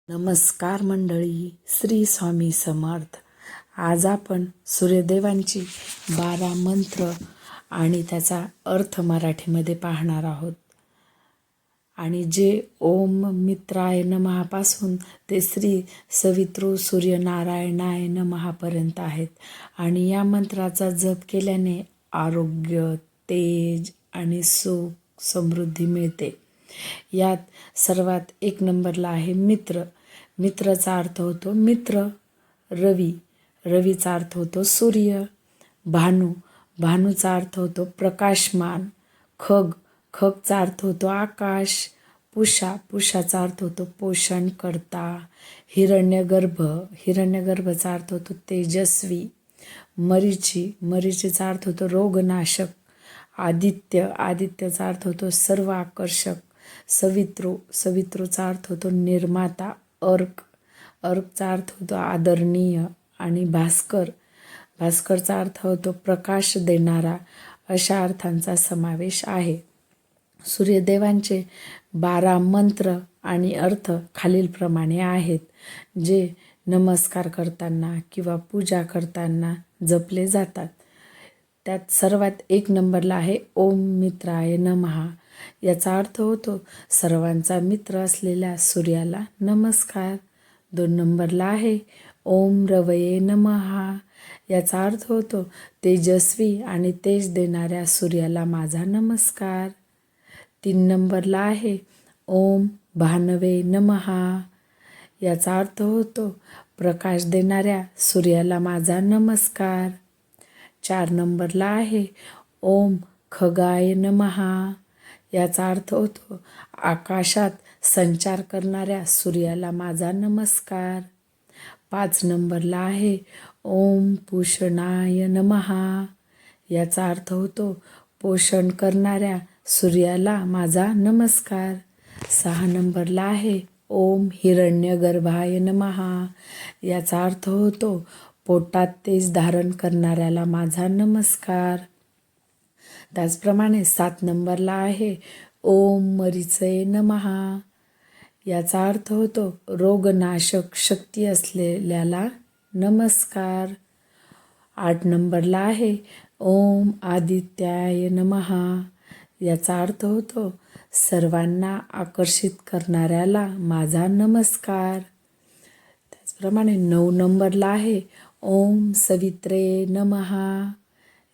नमस्कार मंडळी, श्री स्वामी समर्थ. आज आपण सूर्यदेवांची 12 मंत्र आणि त्याचा अर्थ मराठीमध्ये पाहणार आहोत. आणि जे ओम मित्राय नमःपासून ते श्री सवितृ सूर्यनारायणाय नमःपर्यंत आहेत. आणि या मंत्राचा जप केल्याने आरोग्य, तेज आणि सुख समृद्धी मिळते. यात सर्वात एक नंबरला आहे मित्र. मित्रचा अर्थ होतो मित्र. रवी, रवीचा अर्थ होतो सूर्य. भानू, भानूचा अर्थ होतो प्रकाशमान. खग, खगचा अर्थ होतो आकाश. पुषा, पुषाचा अर्थ होतो पोषण करता. हिरण्यगर्भ, हिरण्यगर्भचा अर्थ होतो तेजस्वी. मरीची, मरीचीचा अर्थ होतो रोगनाशक. आदित्य, आदित्यचा अर्थ होतो सर्व आकर्षक. सवितृ, सवितृचा अर्थ होतो निर्माता. अर्क, अर्कचा अर्थ होतो आदरणीय. आणि भास्कर, भास्करचा अर्थ होतो प्रकाश देणारा. अशा अर्थांचा समावेश आहे. सूर्यदेवांचे 12 मंत्र आणि अर्थ खालीलप्रमाणे आहेत, जे नमस्कार करताना किंवा पूजा करताना जपले जातात. त्यात सर्वात एक नंबरला आहे ओम मित्राय नमः. याचा अर्थ होतो सर्वांचा मित्र असलेल्या सूर्याला नमस्कार. 2 नंबरला आहे ओम रवये नमः. याचा अर्थ होतो तेजस्वी आणि तेज देणाऱ्या सूर्याला माझा नमस्कार. 3 नंबरला आहे ओम भानवे नमः. याचा अर्थ होतो प्रकाश देणाऱ्या सूर्याला माझा नमस्कार. 4 नंबरला आहे ओम खगाय नमः. याचा अर्थ होतो आकाशात संचार करणाऱ्या सूर्याला माझा नमस्कार. 5 नंबरला आहे ओम पूषणाय नमः. याचा अर्थ होतो पोषण करणाऱ्या सूर्याला माझा नमस्कार. 6 नंबरला आहे ओम हिरण्यगर्भाय नमः. याचा अर्थ होतो पोटात तेज धारण करणाऱ्याला माझा नमस्कार. त्याचप्रमाणे 7 नंबरला आहे ओम मरीचये नमः. याचा अर्थ होतो रोगनाशक शक्ती असलेल्याला नमस्कार. 8 नंबरला आहे ओम आदित्याय नमः. याचा अर्थ होतो सर्वांना आकर्षित करणाऱ्याला माझा नमस्कार. त्याचप्रमाणे 9 नंबरला आहे ओम सवित्रे नमः.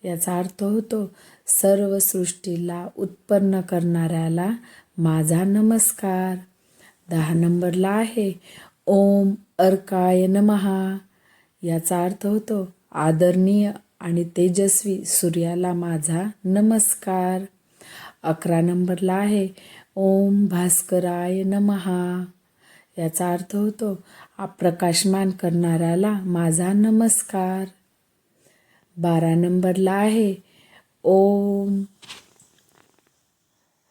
याचा अर्थ होतो सर्व सृष्टीला उत्पन्न करणाऱ्याला माझा नमस्कार. 10 नंबरला आहे ओम अर्काय नमः. याचा अर्थ होतो आदरणीय आणि तेजस्वी सूर्याला माझा नमस्कार. 11 नंबरला आहे ओम भास्कराय नमः. याचा अर्थ होतो प्रकाशमान करणाऱ्याला माझा नमस्कार. 12 नंबरला आहे ओम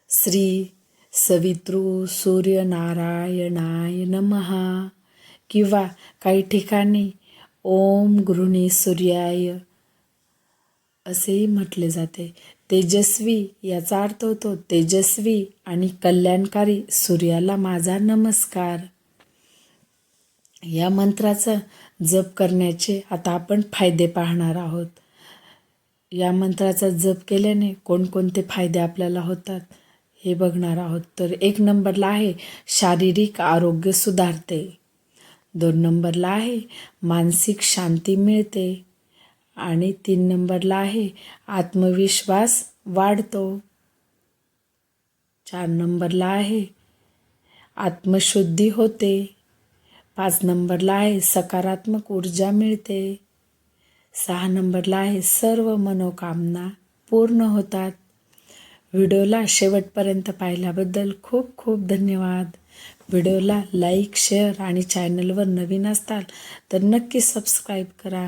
श्री सवितृ सूर्यनारायणाय नमः. किंवा काही ठिकाणी ओम गृहिणी सूर्याय असेही म्हटले जाते. तेजस्वी, याचा अर्थ होतो तेजस्वी आणि कल्याणकारी सूर्याला माझा नमस्कार. या मंत्राचा जप करण्याचे आता आपण फायदे पाहणार आहोत. या मंत्राचा जप केल्याने कोणकोणते फायदे आपल्याला होतात हे बघणार आहोत. तर 1 नंबरला आहे शारीरिक आरोग्य सुधारते. 2 नंबरला आहे मानसिक शांती मिळते. आणि 3 नंबरला आहे आत्मविश्वास वाढतो. 4 नंबरला आहे आत्मशुद्धी होते. 5 नंबरला आहे सकारात्मक ऊर्जा मिळते. 6 नंबरला आहे सर्व मनोकामना पूर्ण होतात. व्हिडिओला शेवटपर्यंत पाहिल्याबद्दल खूप खूप धन्यवाद. व्हिडिओला लाईक, शेअर आणि चॅनलवर नवीन असताल तर नक्की सबस्क्राईब करा.